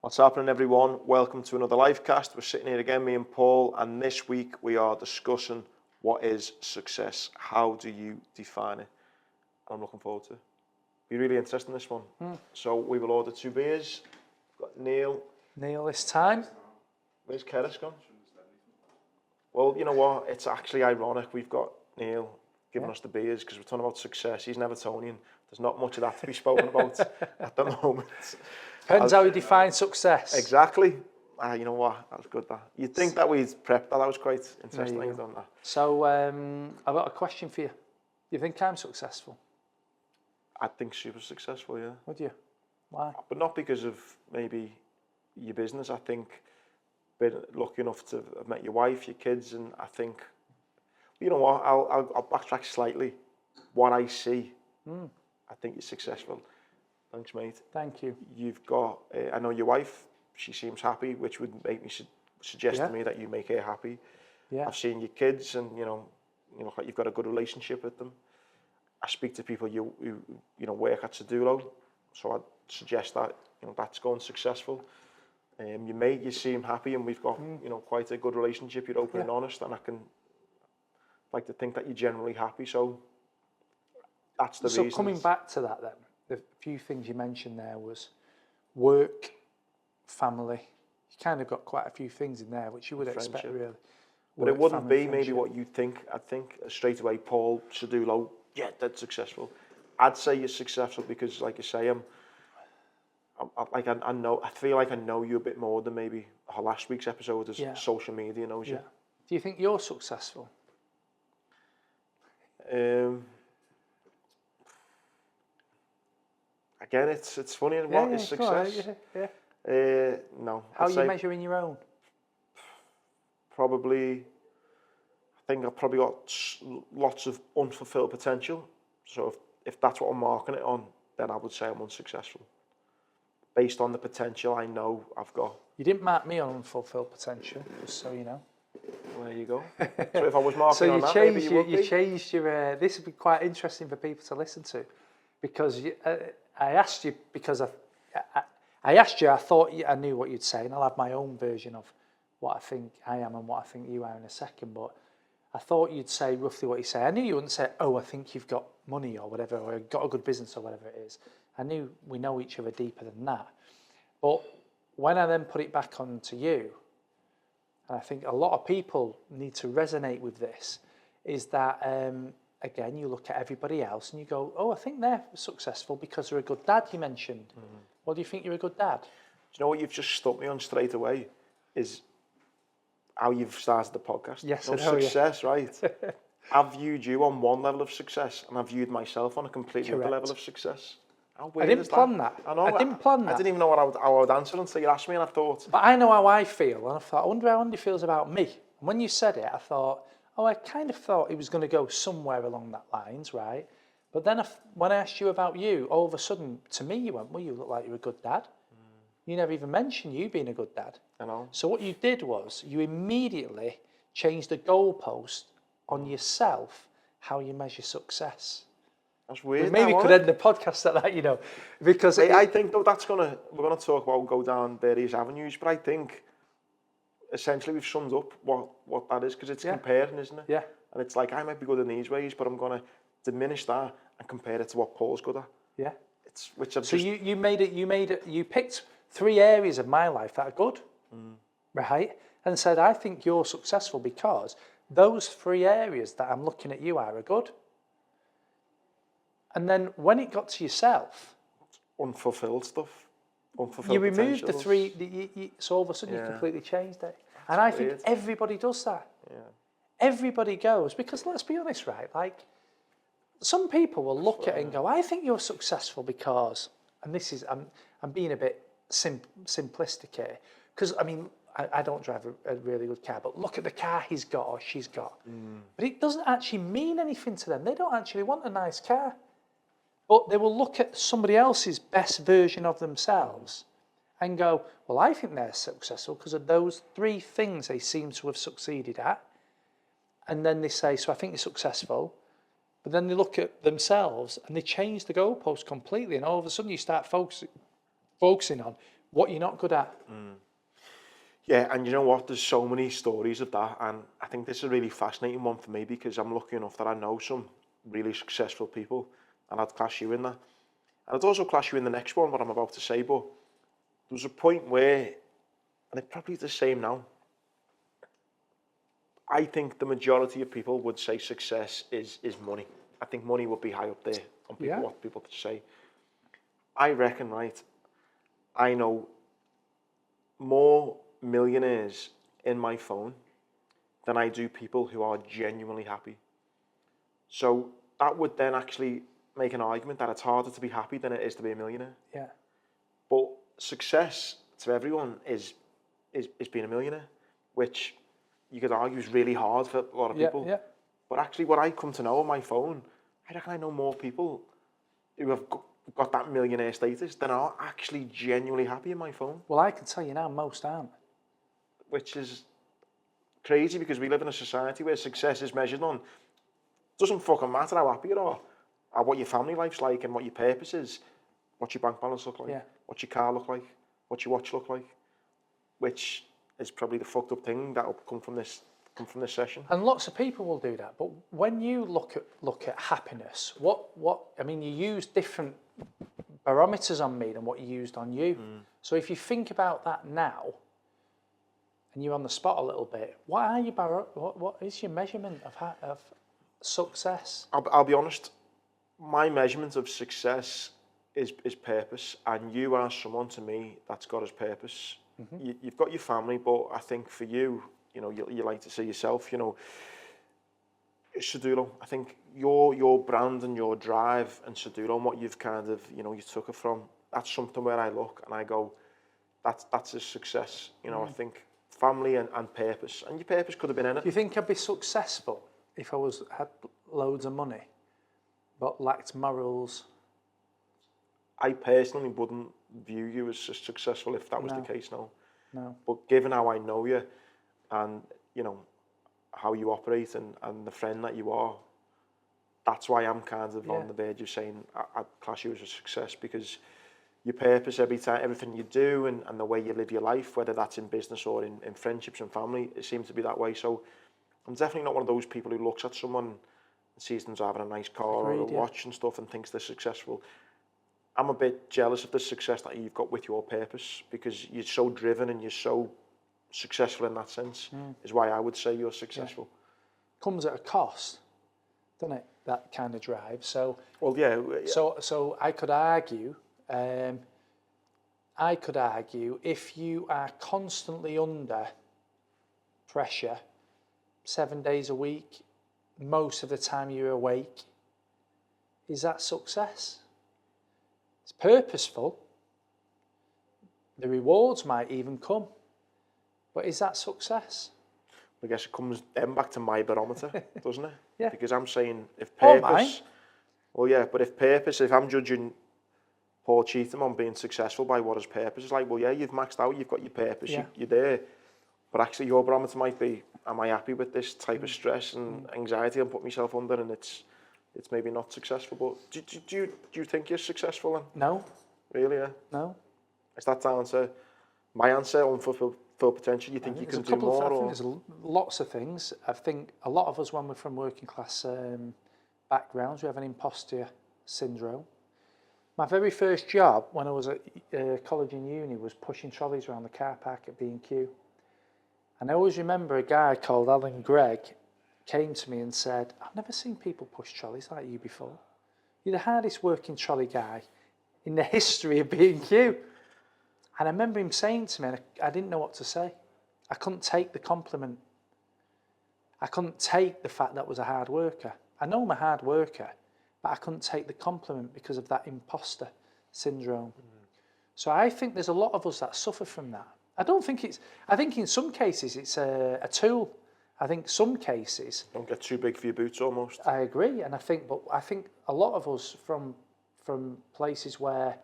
What's happening, everyone? Welcome to another LIFECAST. We're sitting here again, me and Paul, and this week we are discussing what is success. How do you define it? I'm looking forward to it. Be really interesting, this one. So we will order 2 beers. We've got Neil. Neil this time. Where's Keris gone? Well, you know what? It's actually ironic. We've got Neil giving us the beers because we're talking about success. He's an Evertonian. There's not much of that to be spoken about at the moment. Depends how you define success. Exactly. You know what? That was good. That you'd think that we'd prepped that. That was quite interesting. You've done that. So I've got a question for you. Do you think I'm successful? I think super successful. Yeah. Would you? Why? But not because of maybe your business. I think been lucky enough to have met your wife, your kids, and I think, you know what? I'll backtrack slightly. What I see, I think you're successful. Thanks, mate. Thank you. You've got, I know your wife, she seems happy, which would make me suggest to me that you make her happy. Yeah. I've seen your kids, and you look like you've got a good relationship with them. I speak to people who work at Sadulo, so I'd suggest that that's going successful. Your mate, you seem happy, and we've got quite a good relationship. You're open and honest, and I can like to think that you're generally happy. So that's the reason. So coming back to that, then. The few things you mentioned there was work, family. You kind of got quite a few things in there, which you would expect, really. But it wouldn't be maybe what you think. I think straight away, Paul Sadulo, yeah, that's successful. I'd say you're successful because, like you say, I feel like I know you a bit more than maybe our last week's episode is social media knows you. Do you think you're successful? Again, it's funny. What is success? No. How are you measuring your own? Probably, I think I've probably got lots of unfulfilled potential. So if that's what I'm marking it on, then I would say I'm unsuccessful. Based on the potential I know I've got. You didn't mark me on unfulfilled potential, just so you know. Well, there you go. So if I was marking on that, maybe you would be. You changed your. This would be quite interesting for people to listen to, because I asked you because I asked you. I thought I knew what you'd say, and I'll have my own version of what I think I am and what I think you are in a second. But I thought you'd say roughly what you say. I knew you wouldn't say, "Oh, I think you've got money or whatever, or got a good business or whatever it is." I knew we know each other deeper than that. But when I then put it back onto you, and I think a lot of people need to resonate with this, is that, again, you look at everybody else and you go, oh, I think they're successful because they're a good dad, you mentioned. Well, do you think you're a good dad? Do you know what you've just stumped me on straight away is how you've started the podcast. Yes, success, right? I've viewed you on one level of success and I've viewed myself on a completely other level of success. I didn't plan that. I know. I didn't plan that. I didn't even know how I would answer until you asked me, and I thought. But I know how I feel, and I thought, I wonder how Andy feels about me. And when you said it, I thought, oh, I kind of thought he was going to go somewhere along that lines, right? But then when I asked you about you, all of a sudden, to me, you went, well, you look like you're a good dad. You never even mentioned you being a good dad. I know. So what you did was you immediately changed the goalpost on yourself, how you measure success. That's weird. Maybe we could end the podcast at that, because I think though we're gonna talk about go down various avenues, but I think essentially we've summed up what that is because it's comparing, isn't it? Yeah. And it's like I might be good in these ways, but I'm gonna diminish that and compare it to what Paul's good at. Yeah. You picked 3 areas of my life that are good, right? And said I think you're successful because those 3 areas that I'm looking at you are good. And then when it got to yourself, unfulfilled stuff, you removed the 3. So all of a sudden you completely changed it. And I think everybody does that. Yeah. Everybody goes because let's be honest, right? Like some people will look at it and go, "I think you're successful because," and this is I'm being a bit simplistic here because I mean I don't drive a really good car, but look at the car he's got or she's got. But it doesn't actually mean anything to them. They don't actually want a nice car. But they will look at somebody else's best version of themselves and go, well, I think they're successful because of those 3 things they seem to have succeeded at. And then they say, so I think you're successful. But then they look at themselves and they change the goalpost completely. And all of a sudden you start focusing on what you're not good at. Yeah, and you know what? There's so many stories of that, and I think this is a really fascinating one for me because I'm lucky enough that I know some really successful people, and I'd class you in that. And I'd also class you in the next one, what I'm about to say, but there was a point where, and it's probably the same now, I think the majority of people would say success is money. I think money would be high up there on people, Yeah. what people to say. I reckon, right, I know more millionaires in my phone than I do people who are genuinely happy. So that would then actually make an argument that it's harder to be happy than it is to be a millionaire. Yeah. But success to everyone is being a millionaire, which you could argue is really hard for a lot of people. Yeah. But actually, what I come to know on my phone, I reckon I know more people who have got that millionaire status than are actually genuinely happy in my phone. Well, I can tell you now, most aren't. Which is crazy because we live in a society where success is measured on, doesn't fucking matter how happy you are, or what your family life's like and what your purpose is, what's your bank balance look like, what's your car look like, what's your watch look like, which is probably the fucked up thing that'll come from this session. And lots of people will do that. But when you look at happiness, what I mean, you use different barometers on me than what you used on you. So if you think about that now, and you're on the spot a little bit, what is your measurement of success? I'll be honest, my measurement of success is purpose, and you are someone to me that's got his purpose. You've got your family, but I think for you, you know, you like to see yourself, you know, Sadulo, I think your brand and your drive and Sadulo and what you've kind of, you know, you took it from, that's something where I look and I go, that's a success. You know, I think family and purpose. And your purpose could have been anything. Do you think I'd be successful if I had loads of money, but lacked morals? I personally wouldn't view you as successful if that was the case, no. No. But given how I know you and, you know, how you operate and the friend that you are, that's why I'm kind of on the verge of saying I'd class you as a success, because your purpose everything you do and the way you live your life, whether that's in business or in friendships and family, it seems to be that way. So I'm definitely not one of those people who looks at someone and sees them driving a nice car or a watch and stuff and thinks they're successful. I'm a bit jealous of the success that you've got with your purpose, because you're so driven and you're so successful in that sense, is why I would say you're successful. Comes at a cost, doesn't it? That kind of drive. So, well, yeah. So I could argue, if you are constantly under pressure, 7 days a week, most of the time you're awake, is that success? It's purposeful. The rewards might even come. But is that success? I guess it comes then back to my barometer, doesn't it? Yeah. Because I'm saying if purpose... Well, yeah, but if I'm judging Paul Cheatham on being successful by what his purpose is like, well, yeah, you've maxed out, you've got your purpose, you're there. But actually your barometer might be, am I happy with this type of stress and anxiety I'm putting myself under, and it's maybe not successful. But do you think you're successful then? No. Really, yeah? No. Is that down to my answer, unfulfilled potential? You think you can do more? I think there's lots of things. I think a lot of us, when we're from working class backgrounds, we have an imposter syndrome. My very first job when I was at college and uni was pushing trolleys around the car park at B&Q. And I always remember a guy called Alan Gregg came to me and said, I've never seen people push trolleys like you before. You're the hardest working trolley guy in the history of B&Q. And I remember him saying to me, and I didn't know what to say. I couldn't take the compliment. I couldn't take the fact that I was a hard worker. I know I'm a hard worker, but I couldn't take the compliment because of that imposter syndrome. So I think there's a lot of us that suffer from that. I think in some cases it's a tool. I think some cases... Don't get too big for your boots almost. I agree, and I think a lot of us from places where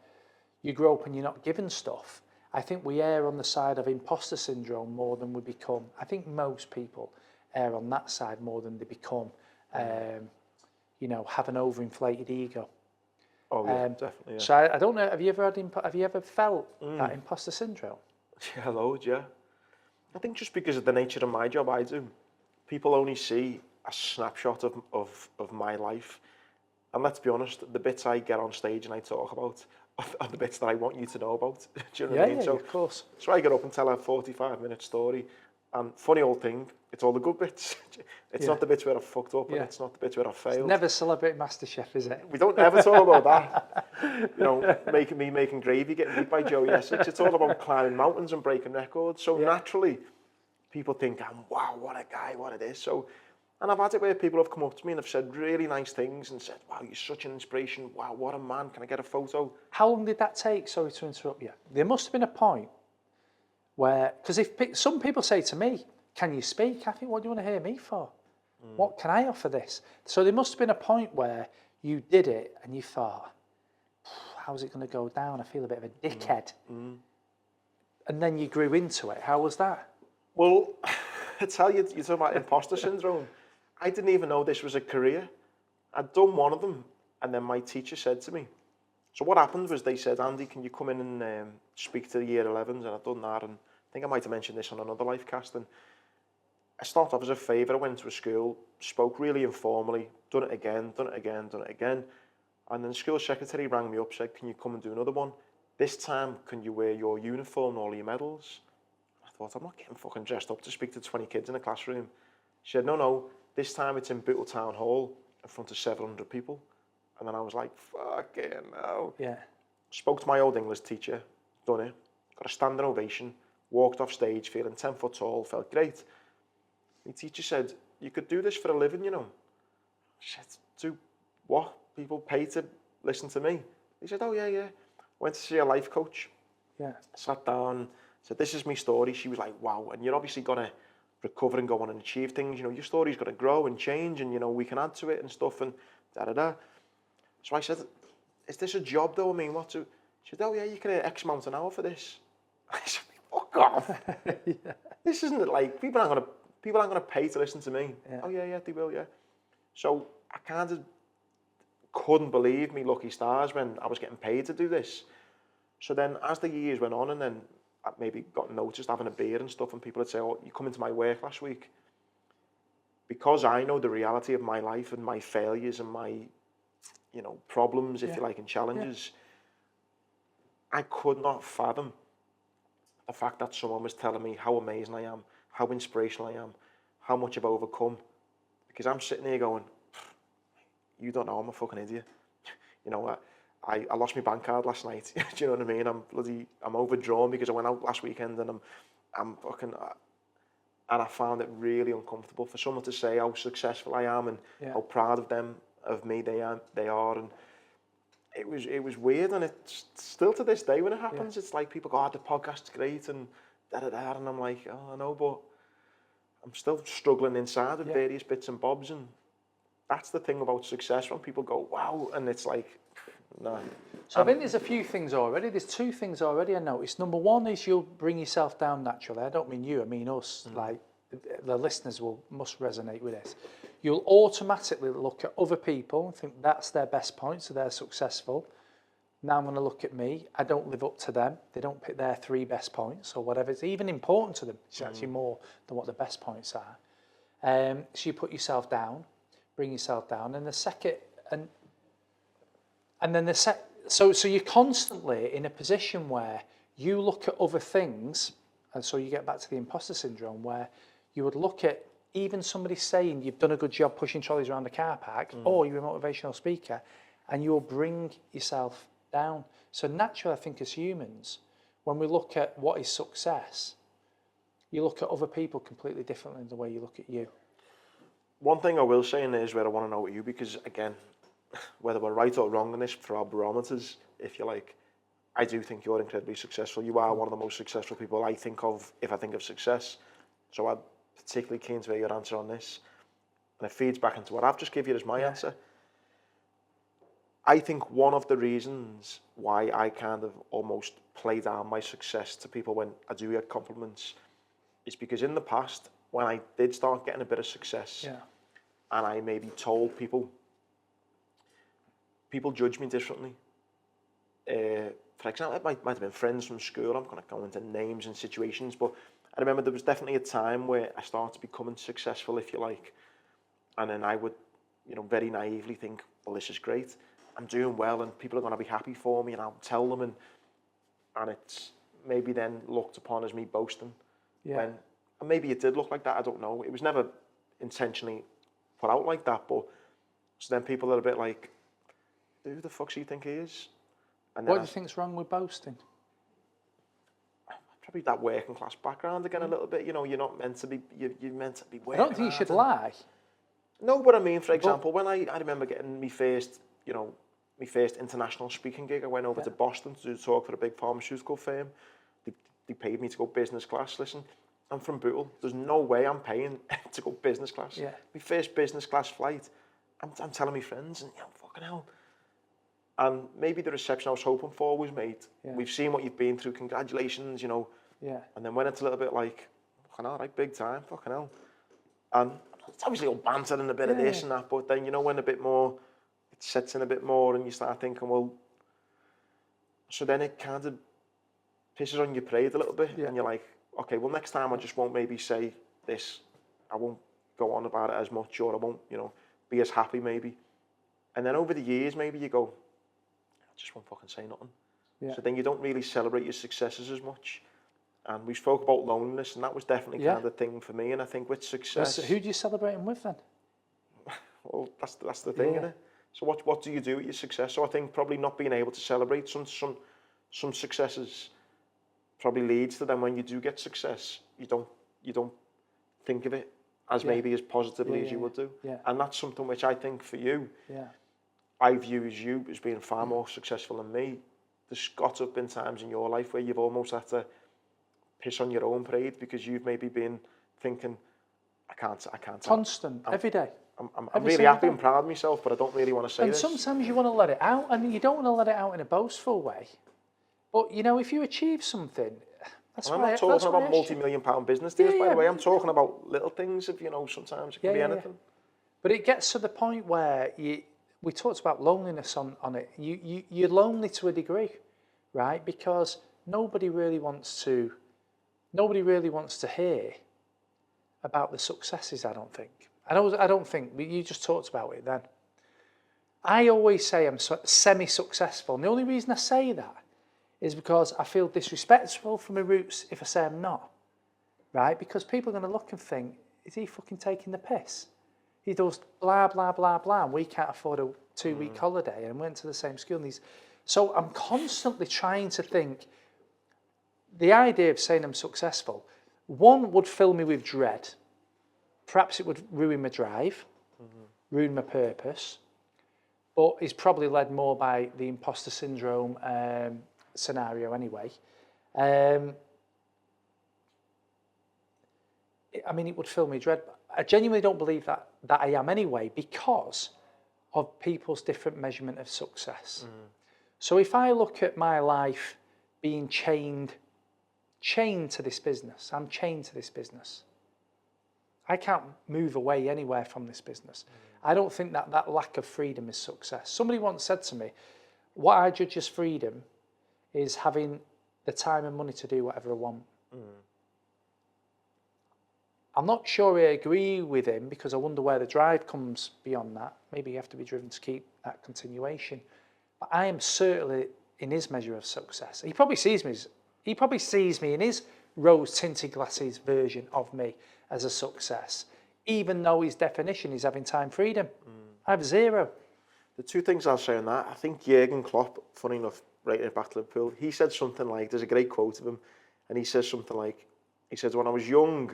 you grow up and you're not given stuff, I think we err on the side of imposter syndrome more than we become. I think most people err on that side more than they become, have an overinflated ego. Oh yeah, definitely. Yeah. So I don't know. Have you ever have you ever felt that imposter syndrome? Yeah, loads. Yeah. I think just because of the nature of my job, people only see a snapshot of my life. And let's be honest, the bits I get on stage and I talk about are the bits that I want you to know about. Do you know what I mean? Yeah, So, of course. so I get up and tell a 45-minute story. And funny old thing, it's all the good bits. It's not the bits where I fucked up and it's not the bits where I It's failed. never celebrate MasterChef, is it? We don't ever talk about that. You know, making gravy, getting beat by Joey Essex. It's all about climbing mountains and breaking records. So naturally, people think, wow, what a guy, what it is. So, and I've had it where people have come up to me and have said really nice things and said, wow, you're such an inspiration. Wow, what a man. Can I get a photo? How long did that take? Sorry to interrupt you. There must have been a point where, because if some people say to me, can you speak? I think, what do you want to hear me for? What can I offer this? So there must have been a point where you did it and you thought, how's it going to go down? I feel a bit of a dickhead. And then you grew into it. How was that? Well, I tell you, you're talking about imposter syndrome. I didn't even know this was a career. I'd done one of them, and then my teacher said to me, so what happened was they said, Andy, can you come in and speak to the year 11s? And I'd done that, and I think I might have mentioned this on another LIFECAST. And I started off as a favour. I went to a school, spoke really informally, done it again. And then the school secretary rang me up, said, can you come and do another one? This time, can you wear your uniform and all your medals? I thought, I'm not getting fucking dressed up to speak to 20 kids in a classroom. She said, no, this time it's in Bootle Town Hall in front of 700 people. And then I was like, fucking no. Yeah. Spoke to my old English teacher, done it, got a standing ovation, walked off stage feeling 10 foot tall, felt great. My teacher said, you could do this for a living, you know. I said, do what? People pay to listen to me? He said, oh yeah. Went to see a life coach. Yeah. Sat down, said, this is my story. She was like, wow, and you're obviously going to recover and go on and achieve things. You know, your story's got to grow and change and, you know, we can add to it and stuff and da-da-da. So I said, is this a job though? I mean, what to... She said, oh yeah, you can earn X amount an hour for this. I said, fuck off. Yeah. This isn't it like, people aren't going to pay to listen to me. Yeah. Oh yeah, they will, yeah. So I kind of couldn't believe me lucky stars when I was getting paid to do this. So then as the years went on and then I maybe got noticed having a beer and stuff and people would say, oh, you come into my work last week. Because I know the reality of my life and my failures and my, you know, problems, if you like, and challenges, I could not fathom the fact that someone was telling me how amazing I am, how inspirational I am, how much I've overcome. Because I'm sitting here going, you don't know, I'm a fucking idiot. You know, I lost my bank card last night. Do you know what I mean? I'm overdrawn because I went out last weekend and I'm fucking, and I found it really uncomfortable for someone to say how successful I am and how proud of me they are, and it was weird, and it's still to this day when it happens, it's like people go, oh, the podcast's great and da-da-da, and I'm like, oh, I know, but I'm still struggling inside with various bits and bobs, and that's the thing about success, when people go, wow, and it's like, no. So I think there's a few things already. There's two things already I noticed. Number one is you'll bring yourself down naturally. I don't mean you, I mean us. Like the listeners must resonate with this. You'll automatically look at other people and think that's their best point, so they're successful. Now I'm going to look at me. I don't live up to them. They don't pick their 3 best points or whatever. It's even important to them. It's actually more than what the best points are. So you put yourself down, bring yourself down, and the second, and then so you're constantly in a position where you look at other things, and so you get back to the imposter syndrome, where you would look at even somebody saying you've done a good job pushing trolleys around the car park, or you're a motivational speaker, and you'll bring yourself down. So naturally, I think as humans, when we look at what is success, you look at other people completely differently than the way you look at you. One thing I will say in there is where I want to know what you, because again, whether we're right or wrong in this for our barometers, if you like, I do think you're incredibly successful. You are one of the most successful people I think of if I think of success. So I'm particularly keen to hear your answer on this. And it feeds back into what I've just given you as my answer. I think one of the reasons why I kind of almost play down my success to people when I do get compliments is because in the past, when I did start getting a bit of success, and I maybe told people people judge me differently. For example, it might have been friends from school. I'm going to go into names and situations, but I remember there was definitely a time where I started becoming successful, if you like, and then I would, very naively think, well, this is great. I'm doing well, and people are going to be happy for me, and I'll tell them, and it's maybe then looked upon as me boasting. Yeah. And maybe it did look like that. I don't know. It was never intentionally put out like that, but so then people are a bit like, who the fuck do you think he is? And What do you think's wrong with boasting? Probably that working class background again a little bit. You're not meant to be. You're meant to be working. I don't think you should lie. No, but I mean, for example, when I remember getting my first international speaking gig, I went over to Boston to do a talk for a big pharmaceutical firm. They paid me to go business class. Listen, I'm from Bootle. There's no way I'm paying to go business class. Yeah. My first business class flight. I'm telling my friends, and fucking hell. And maybe the reception I was hoping for was, mate, we've seen what you've been through, congratulations, Yeah. And then when it's a little bit like, fucking hell, right, big time, fucking hell. And it's obviously all banter and a bit of this and that, but then, when a bit more, it sets in a bit more and you start thinking, well, so then it kind of pisses on your parade a little bit and you're like, okay, well, next time I just won't maybe say this, I won't go on about it as much, or I won't, be as happy maybe. And then over the years, maybe you go, I just won't fucking say nothing. Yeah. So then you don't really celebrate your successes as much. And we spoke about loneliness, and that was definitely kind of the thing for me. And I think with success... So who do you celebrate them with then? Well, that's the thing, isn't it? So what do you do with your success? So I think probably not being able to celebrate some successes probably leads to then when you do get success, you don't think of it as maybe as positively as you would do. Yeah. And that's something which I think for you, I view as you as being far more successful than me. There's got to have been times in your life where you've almost had to piss on your own parade because you've maybe been thinking, I can't. Constant, every day. I'm really happy and proud of myself, but I don't really want to say this. And sometimes you want to let it out, and you don't want to let it out in a boastful way. But, if you achieve something, that's I'm not talking about multi-million-pound business deals, by the way. I'm talking about little things of, sometimes it can be anything. But it gets to the point where we talked about loneliness on it. You're lonely to a degree, right? Because nobody really wants to hear about the successes, I don't think. I don't think, you just talked about it then. I always say I'm semi-successful. And the only reason I say that is because I feel disrespectful for my roots if I say I'm not, right? Because people are going to look and think, is he fucking taking the piss? He does blah, blah, blah, blah, and we can't afford a 2-week holiday and went to the same school. So I'm constantly trying to think, the idea of saying I'm successful, one would fill me with dread. Perhaps it would ruin my drive, ruin my purpose, but it's probably led more by the imposter syndrome scenario anyway. It would fill me with dread. I genuinely don't believe that I am anyway because of people's different measurement of success. So if I look at my life being chained to this business, I'm chained to this business. I can't move away anywhere from this business. I don't think that lack of freedom is success. Somebody once said to me, what I judge as freedom is having the time and money to do whatever I want. I'm not sure I agree with him because I wonder where the drive comes beyond that. Maybe you have to be driven to keep that continuation. But I am certainly in his measure of success. He probably sees me in his rose-tinted glasses version of me as a success, even though his definition is having time freedom. I have zero. The two things I'll say on that, I think Jurgen Klopp, funny enough, right in back to Liverpool, he said something like, there's a great quote of him, and he says something like, he says, when I was young,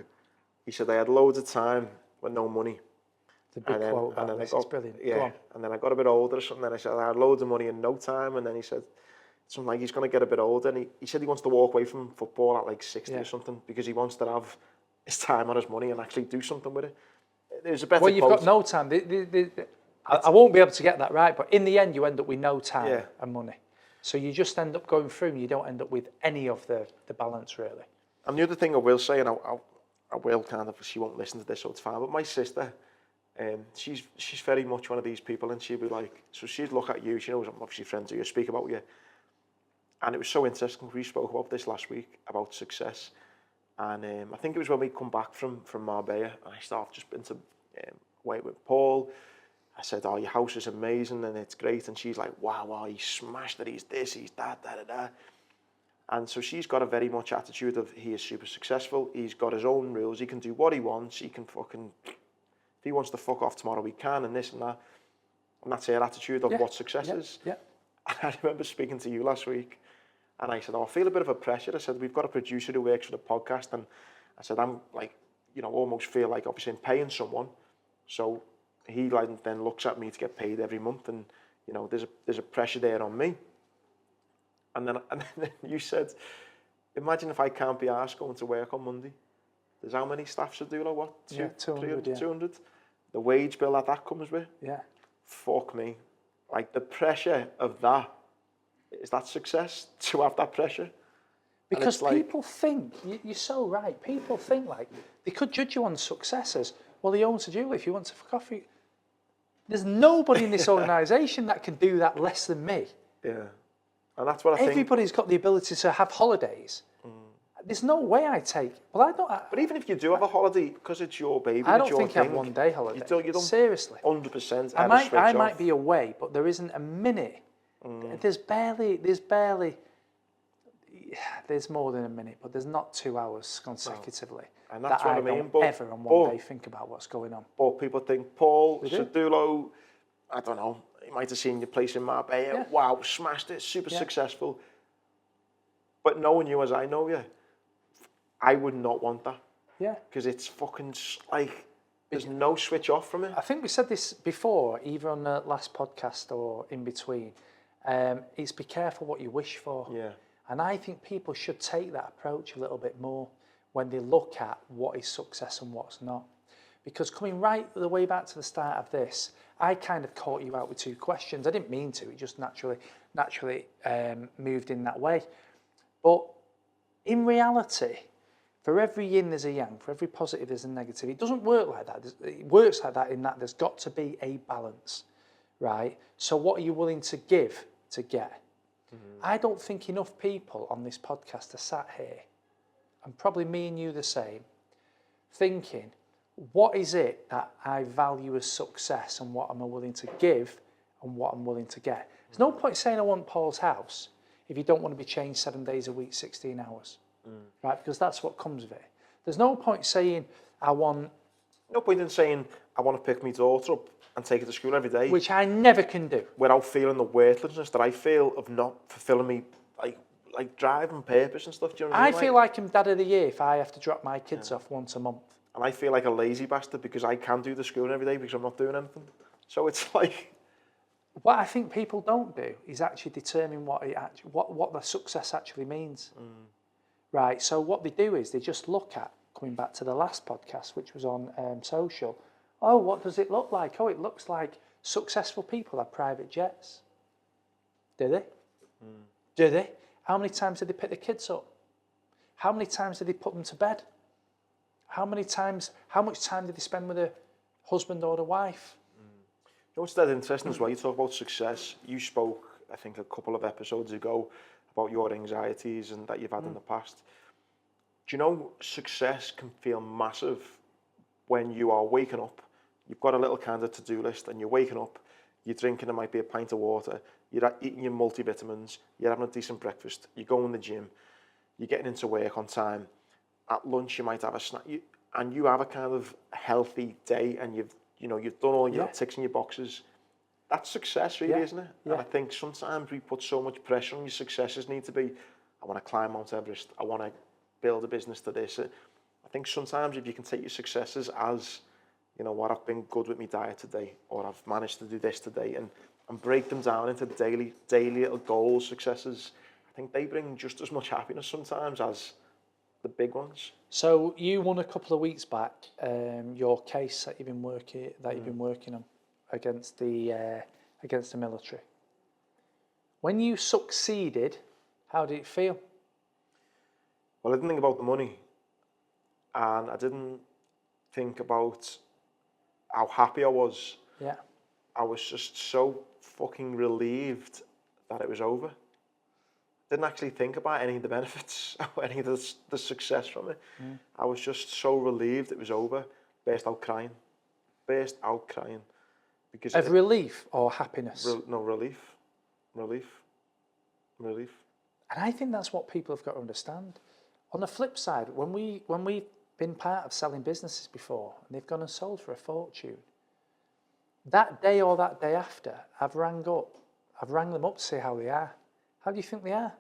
he said, I had loads of time with no money. It's a big quote, it's brilliant. Yeah, and then I got a bit older or something, and I said, I had loads of money and no time, and then he said, something like, he's going to get a bit older, and he said he wants to walk away from football at like 60 or something, because he wants to have his time and his money and actually do something with it. There's a better Well, you've got no time. I won't be able to get that right, but in the end, you end up with no time and money. So you just end up going through and you don't end up with any of the balance, really. And the other thing I will say, and I will kind of, she won't listen to this, so it's fine, but my sister, She's very much one of these people, and she'd be like, so she'd look at you. She knows I'm obviously friends with you. Speak about you, and it was so interesting. We spoke about this last week about success, and I think it was when we come back from Marbella, and I started just been to away with Paul. I said, "Oh, your house is amazing and it's great," and she's like, "Wow, he's smashed it. He's this, he's that, da da da." And so she's got a very much attitude of he is super successful. He's got his own rules. He can do what he wants. He can fucking, if he wants to fuck off tomorrow, he can, and this and that. And that's her attitude of what success is. Yeah. And I remember speaking to you last week, and I said, "Oh, I feel a bit of a pressure." I said, "We've got a producer who works for the podcast," and I said, "I'm like, almost feel like obviously I'm paying someone, so he like then looks at me to get paid every month, and there's a pressure there on me." And then you said, "Imagine if I can't be asked going to work on Monday. There's how many staff should do? Like what? 200, 200. The wage bill that comes with. Yeah. Fuck me. Like the pressure of that. Is that success to have that pressure? Because people think, you're so right, people think like, they could judge you on success as, well, he owns a jeweler, if you want to fuck off. There's nobody in this organisation that can do that less than me. Yeah. And that's what I think. Everybody's got the ability to have holidays. There's no way I take, well, I don't. But even if you do have a holiday, because it's your baby, I don't it's your think I have 1 day holiday. You don't Seriously. 100% I might be away, but there isn't a minute. There's more than a minute, but there's not 2 hours consecutively. No. And that's what I mean. Don't ever on one day think about what's going on. But people think, Paul Sadulo, I don't know, he might have seen your place in Marbella. Yeah. Wow, smashed it, super successful. But knowing you as I know you, I would not want that. Yeah. Because it's fucking like, there's no switch off from it. I think we said this before, either on the last podcast or in between. It's be careful what you wish for. Yeah. And I think people should take that approach a little bit more when they look at what is success and what's not. Because coming right the way back to the start of this, I kind of caught you out with 2 questions. I didn't mean to, it just naturally moved in that way. But in reality, for every yin there's a yang, for every positive there's a negative. It doesn't work like that. It works like that in that there's got to be a balance, right? So what are you willing to give to get? I don't think enough people on this podcast are sat here, and probably me and you the same, thinking, what is it that I value as success and what am I willing to give and what I'm willing to get? There's no point saying I want Paul's house if you don't want to be changed 7 days a week, 16 hours, right? Because that's what comes of it. There's no point saying I want... No point in saying I want to pick my daughter up and take her to school every day. Which I never can do. Without feeling the worthlessness that I feel of not fulfilling me, like driving purpose and stuff. Do you know what I mean? I feel like I'm dad of the year if I have to drop my kids off once a month. And I feel like a lazy bastard because I can do the school every day because I'm not doing anything. So it's like... What I think people don't do is actually determine what the success actually means. Right, so what they do is they just look at, coming back to the last podcast, which was on social, oh, what does it look like? Oh, it looks like successful people have private jets. Do they? Do they? How many times did they pick the kids up? How many times did they put them to bed? How much time did they spend with a husband or a wife? You know what's that interesting as well? You talk about success. You spoke, I think, a couple of episodes ago about your anxieties and that you've had in the past. Do you know success can feel massive when you are waking up? You've got a little kind of to-do list and you're waking up, you're drinking, it might be a pint of water, you're eating your multivitamins, you're having a decent breakfast, you're going to the gym, you're getting into work on time. At lunch, you might have a snack, and you have a kind of healthy day, and you've done all your ticks in your boxes. That's success, really, isn't it? Yeah. And I think sometimes we put so much pressure on your successes need to be, I want to climb Mount Everest, I want to build a business to this. I think sometimes if you can take your successes as, you know what, I've been good with my diet today, or I've managed to do this today, and break them down into daily little goals, successes, I think they bring just as much happiness sometimes as the big ones. So you won a couple of weeks back your case that you've been working on against the military. When you succeeded, how did it feel? Well, I didn't think about the money, and I didn't think about how happy I was. Yeah. I was just so fucking relieved that it was over. Didn't actually think about any of the benefits or any of the success from it. I was just so relieved it was over. Burst out crying. Because Of relief or happiness? no, relief. And I think that's what people have got to understand. On the flip side, when we've been part of selling businesses before and they've gone and sold for a fortune, that day or that day after, I've rang them up to see how they are. How do you think they are?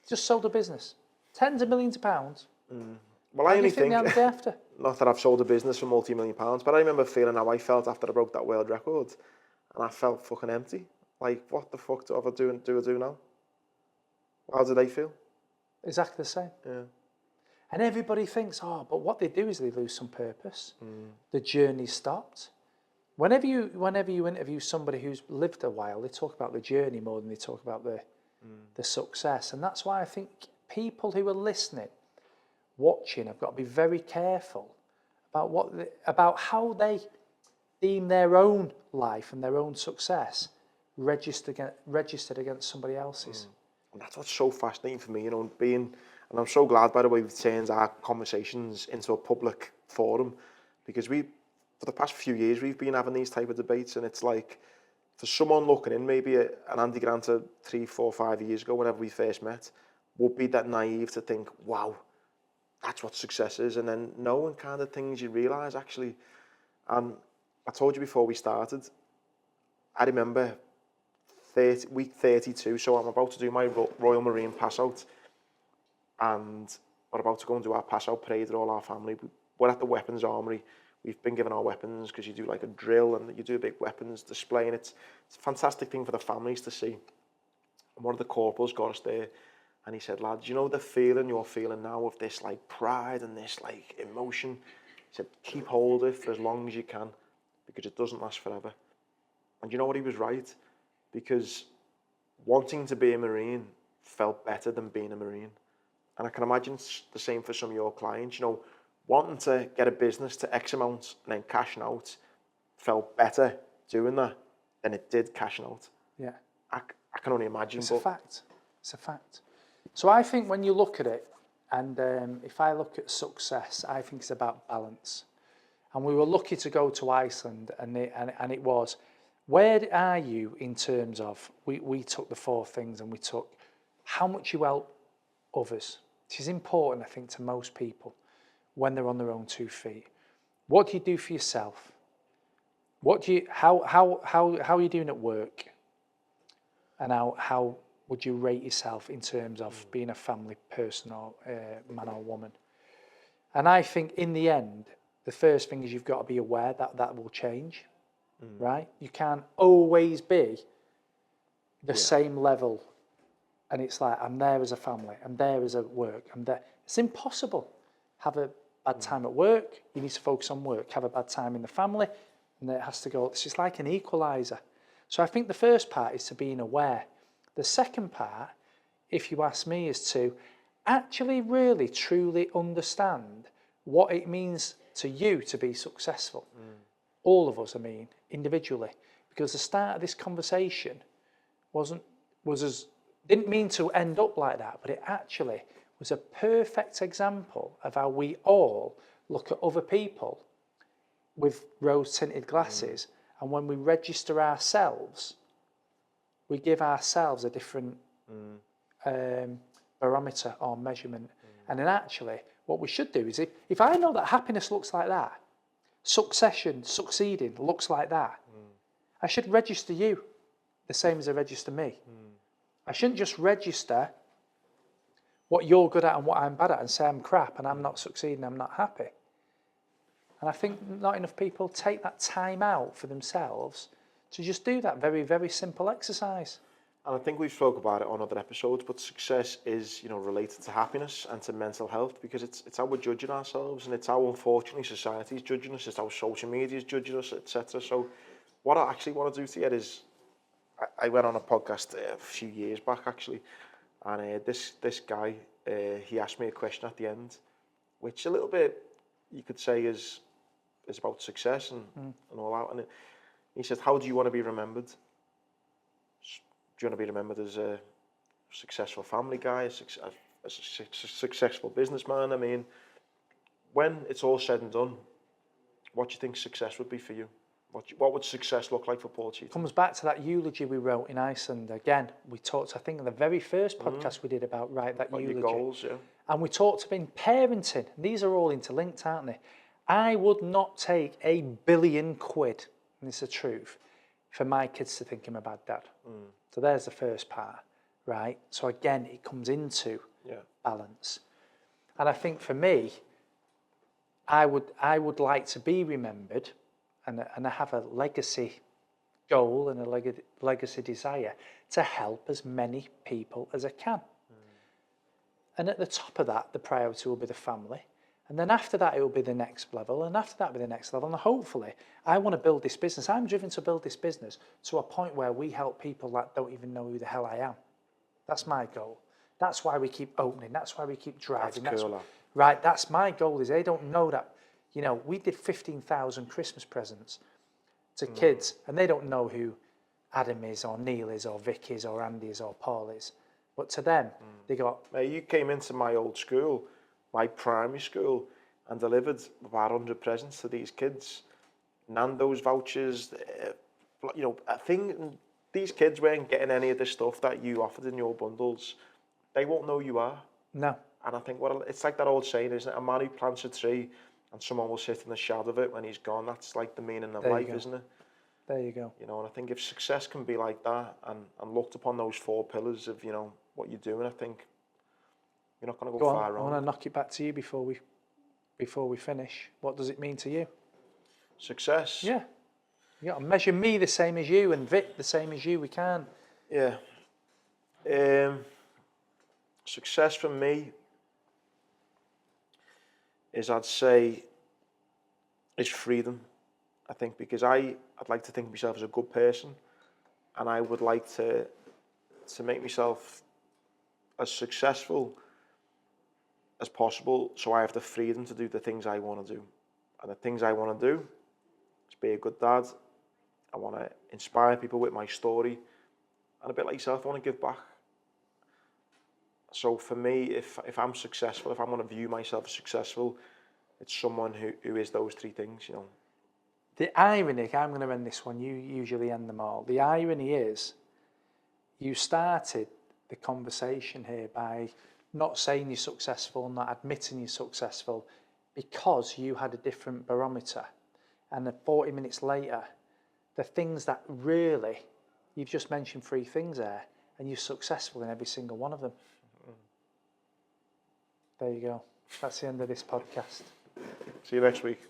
Just sold a business. Tens of millions of pounds. Well, How I do only you think they are the day after? Not that I've sold a business for multi-million pounds, but I remember feeling how I felt after I broke that world record, and I felt fucking empty. Like, what the fuck do I do now? How do they feel? Exactly the same. Yeah. And everybody thinks, oh, but what they do is they lose some purpose. The journey stopped. Whenever you interview somebody who's lived a while, they talk about the journey more than they talk about the success. And that's why I think people who are listening, watching, have got to be very careful about how they deem their own life and their own success registered against somebody else's. And that's what's so fascinating for me, and I'm so glad, by the way, we've turned our conversations into a public forum, because for the past few years, we've been having these type of debates, and it's like, for someone looking in, maybe an Andy Granter 3, 4, 5 years ago, whenever we first met, would be that naive to think, wow, that's what success is, and then knowing kind of things you realise, actually. And I told you before we started, I remember week 32, so I'm about to do my Royal Marine pass out, and we're about to go and do our pass out parade with all our family. We're at the weapons armoury. We've been given our weapons because you do like a drill and you do a big weapons display, and it's a fantastic thing for the families to see. And one of the corporals got us there, and he said, lads, you know the feeling you're feeling now of this like pride and this like emotion? He said, keep hold of it for as long as you can, because it doesn't last forever. And you know what, he was right, because wanting to be a Marine felt better than being a Marine. And I can imagine it's the same for some of your clients. Wanting to get a business to X amount and then cashing out felt better doing that than it did cashing out. Yeah. I can only imagine. It's a fact. It's a fact. So I think when you look at it, and if I look at success, I think it's about balance. And we were lucky to go to Iceland, and it was, where are you in terms of, we took the 4 things, and we took how much you help others, which is important, I think, to most people when they're on their own 2 feet. What do you do for yourself? How are you doing at work? And how would you rate yourself in terms of being a family person or man or woman? And I think in the end, the first thing is you've got to be aware that will change, right? You can't always be the same level. And it's like, I'm there as a family, I'm there as a work, I'm there. It's impossible. Have a bad time at work, you need to focus on work. Have a bad time in the family, and it has to go. It's just like an equaliser. So I think the first part is to being aware. The second part, if you ask me, is to actually really truly understand what it means to you to be successful. All of us, I mean, individually. Because the start of this conversation didn't mean to end up like that, but it actually was a perfect example of how we all look at other people with rose-tinted glasses, and when we register ourselves, we give ourselves a different barometer or measurement. And then actually, what we should do is, if I know that happiness looks like that, succeeding looks like that, I should register you the same as I register me. I shouldn't just register what you're good at and what I'm bad at and say I'm crap and I'm not succeeding, I'm not happy. And I think not enough people take that time out for themselves to just do that very, very simple exercise. And I think we've spoke about it on other episodes, but success is, related to happiness and to mental health, because it's how we're judging ourselves, and it's how, unfortunately, society's judging us, it's how social media's judging us, etc. So what I actually want to do to you is, I went on a podcast a few years back, actually, and this guy, he asked me a question at the end, which a little bit, you could say, is is about success and all that. And he said, how do you want to be remembered? Do you want to be remembered as a successful family guy, a successful businessman? I mean, when it's all said and done, what do you think success would be for you? What would success look like for Paul Cheetham? Comes back to that eulogy we wrote in Iceland. Again, we talked, I think, in the very first podcast we did about that eulogy. Your goals, yeah. And we talked about parenting. These are all interlinked, aren't they? I would not take £1 billion, and it's the truth, for my kids to think I'm a bad dad. So there's the first part, right? So again, it comes into balance. And I think for me, I would like to be remembered, and I have a legacy goal and a legacy desire to help as many people as I can. And at the top of that, the priority will be the family. And then after that, it will be the next level. And after that, will be the next level. And hopefully, I want to build this business. I'm driven to build this business to a point where we help people that don't even know who the hell I am. That's my goal. That's why we keep opening. That's why we keep driving. That's cool. Right, that's my goal, is they don't know that. You know, we did 15,000 Christmas presents to kids, and they don't know who Adam is, or Neil is, or Vic is, or Andy is, or Paul is. But to them, they got... Mate, you came into my old school, my primary school, and delivered about 100 presents to these kids. Nando's vouchers, you know, I think these kids weren't getting any of the stuff that you offered in your bundles. They won't know who you are. No. And I think it's like that old saying, isn't it? A man who plants a tree and someone will sit in the shadow of it when he's gone. That's like the meaning of life, isn't it? There you go. You know, and I think if success can be like that and looked upon those 4 pillars of, you know, what you're doing, I think you're not going to go far wrong. I want to knock it back to you before we finish. What does it mean to you? Success? Yeah. You got to measure me the same as you and Vic the same as you. We can't. Yeah. Success for me is, I'd say, is freedom. I think because I'd like to think of myself as a good person, and I would like to make myself as successful as possible, so I have the freedom to do the things I want to do. And the things I want to do is be a good dad. I want to inspire people with my story, and a bit like yourself, I want to give back. So for me, if I'm successful, if I want to view myself as successful, it's someone who is those 3 things, you know. The irony, I'm going to end this one, you usually end them all. The irony is, you started the conversation here by not saying you're successful, not admitting you're successful, because you had a different barometer. And then 40 minutes later, the things that really, you've just mentioned 3 things there, and you're successful in every single one of them. There you go. That's the end of this podcast. See you next week.